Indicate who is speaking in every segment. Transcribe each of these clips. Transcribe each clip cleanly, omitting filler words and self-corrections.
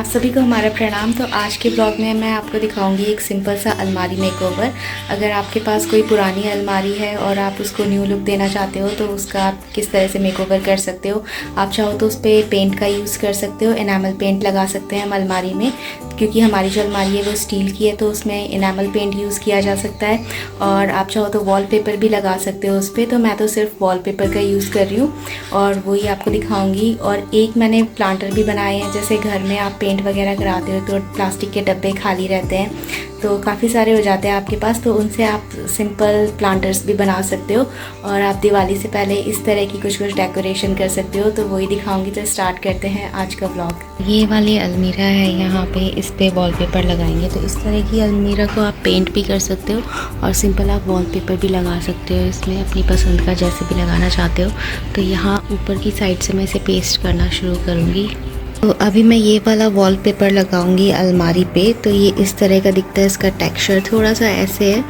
Speaker 1: आप सभी को हमारा प्रणाम। तो आज के ब्लॉग में मैं आपको दिखाऊंगी एक सिंपल सा अलमारी मेकओवर। अगर आपके पास कोई पुरानी अलमारी है और आप उसको न्यू लुक देना चाहते हो तो उसका आप किस तरह से मेकओवर कर सकते हो। आप चाहो तो उस पर पेंट का यूज़ कर सकते हो, एनामल पेंट लगा सकते हैं हम अलमारी में, क्योंकि हमारी जो अलमारी है वो स्टील की है तो उसमें एनामल पेंट यूज़ किया जा सकता है। और आप चाहो तो वॉलपेपर भी लगा सकते हो उस पर, तो मैं तो सिर्फ वॉलपेपर का यूज़ कर रही हूँ और वही आपको दिखाऊंगी। और एक मैंने प्लांटर भी बनाए हैं, जैसे घर में आप पेंट वगैरह कराते हो तो प्लास्टिक के डब्बे खाली रहते हैं तो काफ़ी सारे हो जाते हैं आपके पास, तो उनसे आप सिंपल प्लांटर्स भी बना सकते हो और आप दिवाली से पहले इस तरह की कुछ डेकोरेशन कर सकते हो। तो वही दिखाऊंगी। तो स्टार्ट करते हैं आज का व्लॉग। ये वाली अलमीरा है, यहाँ पे इस पे वॉलपेपर लगाएंगे। तो इस तरह की अलमीरा को आप पेंट भी कर सकते हो और सिंपल आप वॉलपेपर भी लगा सकते हो इसमें, अपनी पसंद का जैसे भी लगाना चाहते हो। तो यहाँ ऊपर की साइड से मैं इसे पेस्ट करना शुरू करूँगी। तो अभी मैं ये वाला वॉलपेपर लगाऊंगी अलमारी पे। तो ये इस तरह का दिखता है, इसका टेक्सचर थोड़ा सा ऐसे है,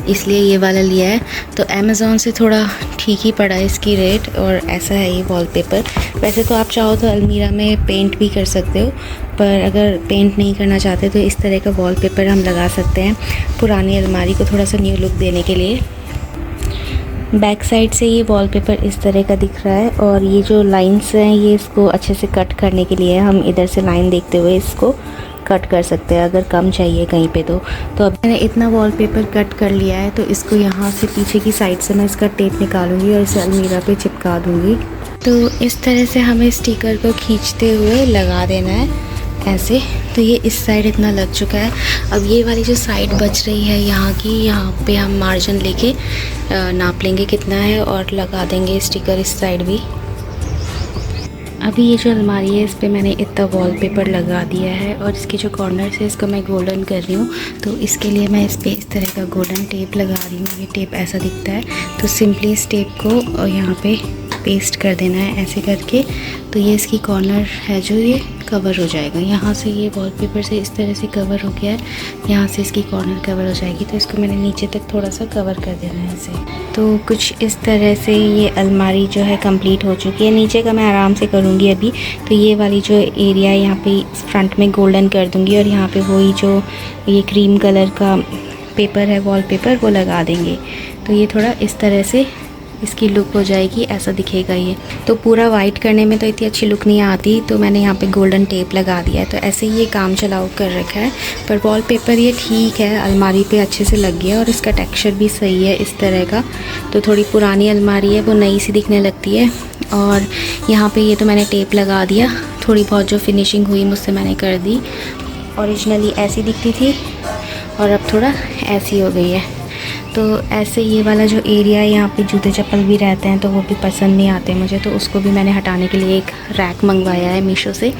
Speaker 1: इसलिए ये वाला लिया है। तो अमेज़ॉन से थोड़ा ठीक ही पड़ा है इसकी रेट, और ऐसा है ये वॉलपेपर। वैसे तो आप चाहो तो अलमीरा में पेंट भी कर सकते हो, पर अगर पेंट नहीं करना चाहते तो इस तरह का वॉलपेपर हम लगा सकते हैं पुरानी अलमारी को थोड़ा सा न्यू लुक देने के लिए। बैक साइड से ये वॉलपेपर इस तरह का दिख रहा है, और ये जो लाइंस हैं ये इसको अच्छे से कट करने के लिए हम इधर से लाइन देखते हुए इसको कट कर सकते हैं अगर कम चाहिए कहीं पे। तो अब मैंने इतना वॉलपेपर कट कर लिया है, तो इसको यहाँ से पीछे की साइड से मैं इसका टेप निकालूंगी और इसे अलमीरा पे चिपका दूँगी। तो इस तरह से हमें स्टिकर को खींचते हुए लगा देना है ऐसे। तो ये इस साइड इतना लग चुका है। अब ये वाली जो साइड बच रही है यहाँ की, यहाँ पे हम मार्जिन लेके नाप लेंगे कितना है और लगा देंगे स्टिकर इस साइड भी। अभी ये जो अलमारी है इस पे मैंने इतना वॉलपेपर लगा दिया है, और इसके जो कॉर्नर है इसको मैं गोल्डन कर रही हूँ। तो इसके लिए मैं इस पर इस तरह का गोल्डन टेप लगा रही हूँ। ये टेप ऐसा दिखता है, तो सिंपली इस टेप को यहाँ पे पेस्ट कर देना है ऐसे करके। तो ये इसकी कॉर्नर है जो ये कवर हो जाएगा। यहाँ से ये वॉलपेपर से इस तरह से कवर हो गया है, यहाँ से इसकी कॉर्नर कवर हो जाएगी। तो इसको मैंने नीचे तक थोड़ा सा कवर कर देना है इसे। तो कुछ इस तरह से ये अलमारी जो है कंप्लीट हो चुकी है। नीचे का मैं आराम से करूँगी अभी। तो ये वाली जो एरिया है यहाँ पे फ्रंट में गोल्डन कर दूँगी, और यहाँ पे वही जो ये क्रीम कलर का पेपर है वॉलपेपर वो लगा देंगे। तो ये थोड़ा इस तरह से इसकी लुक हो जाएगी, ऐसा दिखेगा ये। तो पूरा वाइट करने में तो इतनी अच्छी लुक नहीं आती, तो मैंने यहाँ पे गोल्डन टेप लगा दिया है। तो ऐसे ही ये काम चलाओ कर रखा है, पर वॉलपेपर ये ठीक है, अलमारी पे अच्छे से लग गया और इसका टेक्सचर भी सही है इस तरह का। तो थोड़ी पुरानी अलमारी है वो नई सी दिखने लगती है। और यहाँ पे ये तो मैंने टेप लगा दिया, थोड़ी बहुत जो फिनिशिंग हुई मुझसे मैंने कर दी। ओरिजिनली ऐसी दिखती थी और अब थोड़ा ऐसी हो गई है। तो ऐसे ये वाला जो एरिया है यहाँ पे जूते चप्पल भी रहते हैं, तो वो भी पसंद नहीं आते मुझे, तो उसको भी मैंने हटाने के लिए एक रैक मंगवाया है मीशो से।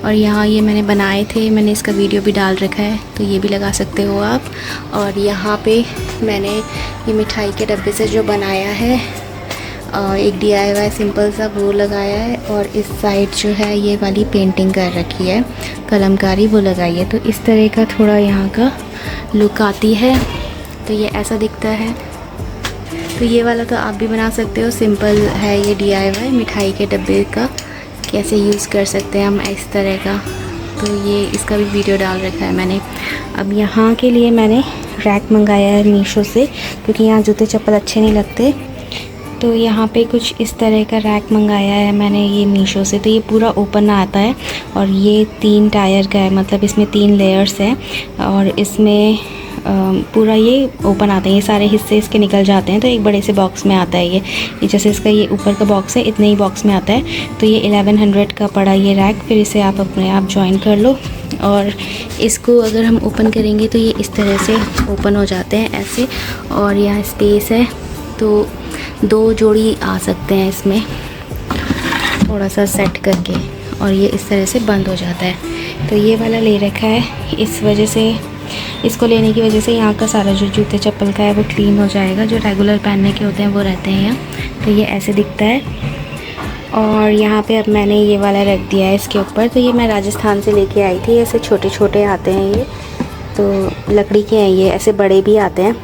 Speaker 1: और यहाँ ये मैंने बनाए थे, मैंने इसका वीडियो भी डाल रखा है, तो ये भी लगा सकते हो आप। और यहाँ पे मैंने ये मिठाई के डब्बे से जो बनाया है एक DIY सिंपल सा वो लगाया है, और इस साइड जो है ये वाली पेंटिंग कर रखी है कलमकारी, वो लगाई है। तो इस तरह का थोड़ा यहाँ का लुक आती है। तो ये ऐसा दिखता है। तो ये वाला तो आप भी बना सकते हो, सिंपल है ये DIY मिठाई के डब्बे का, कैसे यूज़ कर सकते हैं हम इस तरह का। तो ये इसका भी वीडियो डाल रखा है मैंने। अब यहाँ के लिए मैंने रैक मंगाया है मीशो से, क्योंकि यहाँ जूते चप्पल अच्छे नहीं लगते। तो यहाँ पे कुछ इस तरह का रैक मंगाया है मैंने ये मीशो से। तो ये पूरा ओपन आता है, और ये 3 टायर का है, मतलब इसमें 3 लेयर्स हैं, और इसमें पूरा ये ओपन आता है, ये सारे हिस्से इसके निकल जाते हैं। तो एक बड़े से बॉक्स में आता है ये जैसे इसका ये ऊपर का बॉक्स है इतने ही बॉक्स में आता है। तो ये 1100 का पड़ा ये रैक। फिर इसे आप अपने आप ज्वाइन कर लो, और इसको अगर हम ओपन करेंगे तो ये इस तरह से ओपन हो जाते हैं ऐसे। और यहाँ स्पेस है, तो 2 जोड़ी आ सकते हैं इसमें थोड़ा सा सेट करके, और ये इस तरह से बंद हो जाता है। तो ये वाला ले रखा है, इस वजह से, इसको लेने की वजह से यहाँ का सारा जो जूते चप्पल का है वो क्लीन हो जाएगा, जो रेगुलर पहनने के होते हैं वो रहते हैं यहाँ। तो ये ऐसे दिखता है। और यहाँ पे अब मैंने ये वाला रख दिया है इसके ऊपर। तो ये मैं राजस्थान से लेके आई थी, ऐसे छोटे छोटे आते हैं ये, तो लकड़ी के हैं ये, ऐसे बड़े भी आते हैं।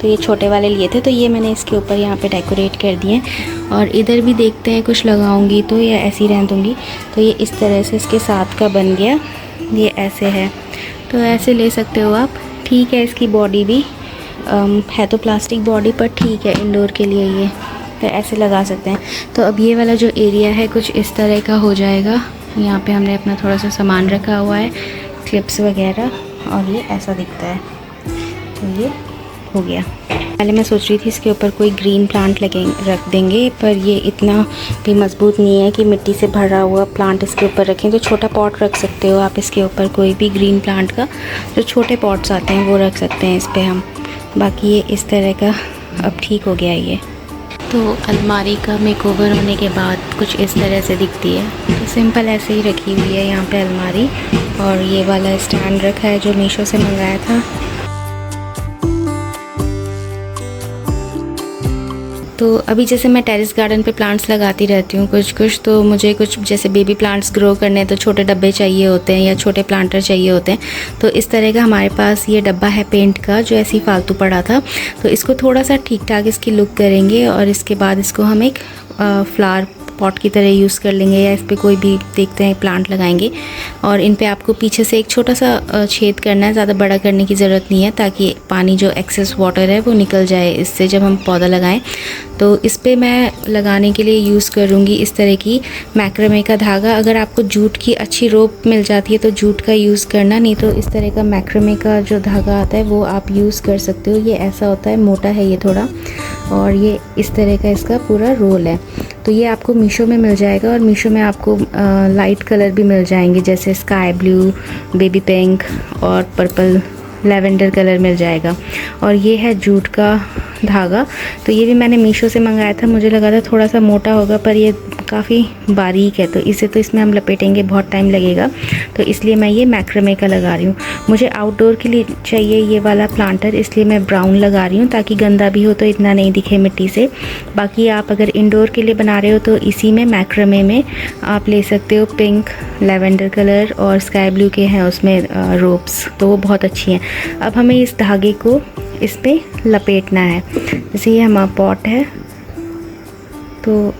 Speaker 1: तो ये छोटे वाले लिए थे, तो ये मैंने इसके ऊपर यहाँ पे डेकोरेट कर दिए। और इधर भी देखते हैं कुछ लगाऊंगी तो या ऐसे ही रहने दूँगी। तो ये इस तरह से इसके साथ का बन गया। ये ऐसे है, तो ऐसे ले सकते हो आप। ठीक है, इसकी बॉडी भी है तो प्लास्टिक बॉडी, पर ठीक है इंडोर के लिए ये, तो ऐसे लगा सकते हैं। तो अब ये वाला जो एरिया है कुछ इस तरह का हो जाएगा। यहाँ पे हमने अपना थोड़ा सा सामान रखा हुआ है, क्लिप्स वगैरह, और ये ऐसा दिखता है। तो ये हो गया। पहले मैं सोच रही थी इसके ऊपर कोई ग्रीन प्लांट रख देंगे, पर ये इतना भी मजबूत नहीं है कि मिट्टी से भरा हुआ प्लांट इसके ऊपर रखें। तो छोटा पॉट रख सकते हो आप इसके ऊपर, कोई भी ग्रीन प्लांट का जो छोटे पॉट्स आते हैं वो रख सकते हैं इस पर हम। बाकी ये इस तरह का अब ठीक हो गया ये। तो अलमारी का मेकओवर होने के बाद कुछ इस तरह से दिखती है। तो सिंपल ऐसे ही रखी हुई है यहाँ पे अलमारी, और ये वाला स्टैंड रखा है जो मीशो से मंगाया था। तो अभी जैसे मैं टेरेस गार्डन पे प्लांट्स लगाती रहती हूँ कुछ, तो मुझे कुछ जैसे बेबी प्लांट्स ग्रो करने हैं तो छोटे डब्बे चाहिए होते हैं या छोटे प्लांटर चाहिए होते हैं। तो इस तरह का हमारे पास ये डब्बा है पेंट का, जो ऐसे ही फालतू पड़ा था। तो इसको थोड़ा सा ठीक ठाक इसकी लुक करेंगे, और इसके बाद इसको हम एक फ्लावर पॉट की तरह यूज़ कर लेंगे, या इस पर कोई भी देखते हैं प्लांट लगाएंगे। और इन पे आपको पीछे से एक छोटा सा छेद करना है, ज़्यादा बड़ा करने की ज़रूरत नहीं है, ताकि पानी जो एक्सेस वाटर है वो निकल जाए इससे जब हम पौधा लगाएं। तो इस पे मैं लगाने के लिए यूज़ करूँगी इस तरह की मैक्रामे का धागा। अगर आपको जूट की अच्छी रोप मिल जाती है तो जूट का यूज़ करना, नहीं तो इस तरह का मैक्रामे का जो धागा आता है वो आप यूज़ कर सकते हो। ये ऐसा होता है, मोटा है ये थोड़ा, और ये इस तरह का इसका पूरा रोल है। तो ये आपको मीशो में मिल जाएगा, और मीशो में आपको लाइट कलर भी मिल जाएंगे, जैसे स्काई ब्लू, बेबी पिंक और पर्पल, लैवेंडर कलर मिल जाएगा। और ये है जूट का धागा। तो ये भी मैंने मीशो से मंगाया था, मुझे लगा था थोड़ा सा मोटा होगा, पर ये काफ़ी बारीक है, तो इसे तो इसमें हम लपेटेंगे बहुत टाइम लगेगा, तो इसलिए मैं ये मैक्रामे का लगा रही हूँ। मुझे आउटडोर के लिए चाहिए ये वाला प्लांटर, इसलिए मैं ब्राउन लगा रही हूँ, ताकि गंदा भी हो तो इतना नहीं दिखे मिट्टी से। बाकी आप अगर इंडोर के लिए बना रहे हो तो इसी में मैक्रामे में आप ले सकते हो पिंक, लैवेंडर कलर और स्काई ब्लू के हैं उसमें रोप्स, तो वो बहुत अच्छी हैं। अब हमें इस धागे को इस पे लपेटना है। जैसे ये हमारा पॉट है, तो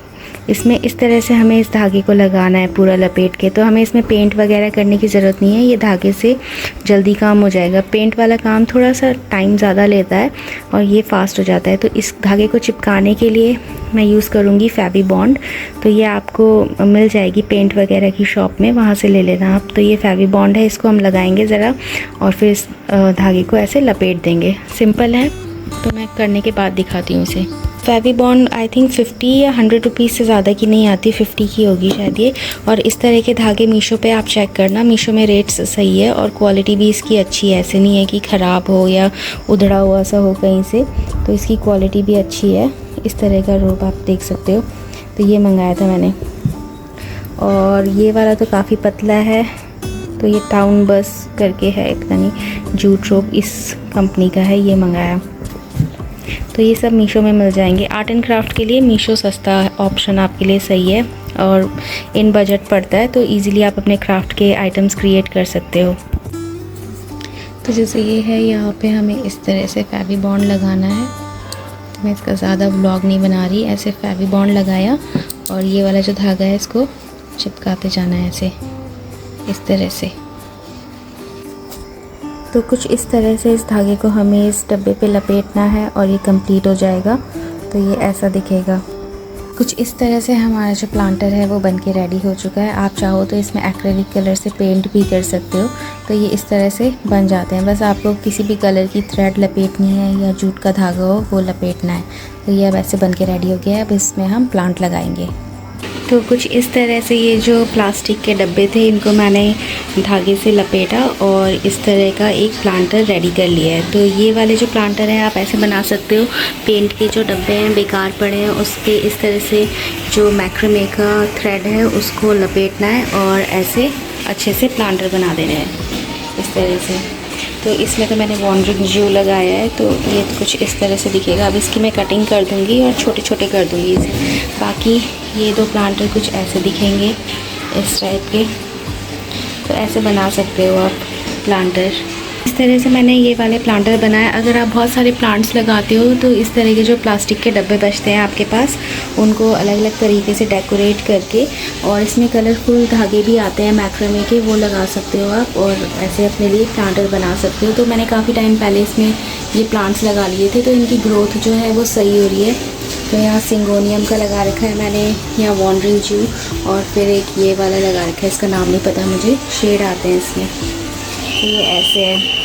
Speaker 1: इसमें इस तरह से हमें इस धागे को लगाना है पूरा लपेट के। तो हमें इसमें पेंट वगैरह करने की ज़रूरत नहीं है, ये धागे से जल्दी काम हो जाएगा। पेंट वाला काम थोड़ा सा टाइम ज़्यादा लेता है और ये फास्ट हो जाता है। तो इस धागे को चिपकाने के लिए मैं यूज़ करूँगी फेवी बॉन्ड। तो ये आपको मिल जाएगी पेंट वगैरह की शॉप में, वहाँ से ले लेना आप। तो ये फेवी बॉन्ड है, इसको हम लगाएंगे ज़रा और फिर इस धागे को ऐसे लपेट देंगे। सिंपल है, तो मैं करने के बाद दिखाती हूँ इसे। फेवी बॉन्ड आई थिंक 50 या 100 रुपीज़ से ज़्यादा की नहीं आती, 50 की होगी शायद ये। और इस तरह के धागे मीशो पे आप चेक करना, मीशो में रेट्स सही है और क्वालिटी भी इसकी अच्छी है। ऐसे नहीं है कि ख़राब हो या उधड़ा हुआ सा हो कहीं से, तो इसकी क्वालिटी भी अच्छी है। इस तरह का रोप आप देख सकते हो। तो ये मंगाया था मैंने, और ये वाला तो काफ़ी पतला है। तो ये टाउन बस करके है, पता नहीं जूट रोप इस कंपनी का है, ये मंगाया। तो ये सब मीशो में मिल जाएंगे। आर्ट एंड क्राफ्ट के लिए मीशो सस्ता ऑप्शन आपके लिए सही है और इन बजट पड़ता है, तो इजीली आप अपने क्राफ्ट के आइटम्स क्रिएट कर सकते हो। तो जैसे ये है, यहाँ पे हमें इस तरह से फेवी बॉन्ड लगाना है। तो मैं इसका ज़्यादा व्लॉग नहीं बना रही, ऐसे फेवी बॉन्ड लगाया और ये वाला जो धागा है इसको चिपकाते जाना है ऐसे, इस तरह से। तो कुछ इस तरह से इस धागे को हमें इस डब्बे पे लपेटना है और ये कंप्लीट हो जाएगा। तो ये ऐसा दिखेगा। कुछ इस तरह से हमारा जो प्लांटर है वो बन के रेडी हो चुका है। आप चाहो तो इसमें एक्रेलिक कलर से पेंट भी कर सकते हो। तो ये इस तरह से बन जाते हैं। बस आपको किसी भी कलर की थ्रेड लपेटनी है या जूट का धागा हो वो लपेटना है। तो ये अब ऐसे बन के रेडी हो गया है। अब इसमें हम प्लांट लगाएंगे। तो कुछ इस तरह से ये जो प्लास्टिक के डब्बे थे इनको मैंने धागे से लपेटा और इस तरह का एक प्लांटर रेडी कर लिया है। तो ये वाले जो प्लांटर हैं आप ऐसे बना सकते हो। पेंट के जो डब्बे हैं बेकार पड़े हैं उस पर इस तरह से जो मैक्रामे का थ्रेड है उसको लपेटना है और ऐसे अच्छे से प्लांटर बना देना है इस तरह से। तो इसमें तो मैंने वॉन्डरिंग ज्यू लगाया है, तो ये कुछ इस तरह से दिखेगा। अब इसकी मैं कटिंग कर दूँगी और छोटे छोटे कर दूँगी इसे। बाकी ये दो प्लांटर कुछ ऐसे दिखेंगे इस टाइप के। तो ऐसे बना सकते हो आप प्लांटर। इस तरह से मैंने ये वाले प्लांटर बनाए। अगर आप बहुत सारे प्लांट्स लगाते हो तो इस तरह के जो प्लास्टिक के डब्बे बचते हैं आपके पास, उनको अलग अलग तरीके से डेकोरेट करके, और इसमें कलरफुल धागे भी आते हैं मैक्रामे के, वो लगा सकते हो आप और ऐसे अपने लिए प्लांटर बना सकते हो। तो मैंने काफ़ी टाइम पहले इसमें ये प्लांट्स लगा लिए थे, तो इनकी ग्रोथ जो है वो सही हो रही है। तो यहाँ सिंगोनियम का लगा रखा है मैंने, यहाँ वॉन्डरिंग जू, और फिर एक ये वाला लगा रखा है, इसका नाम नहीं पता मुझे, शेड आते हैं इसमें। तो ये ऐसे है।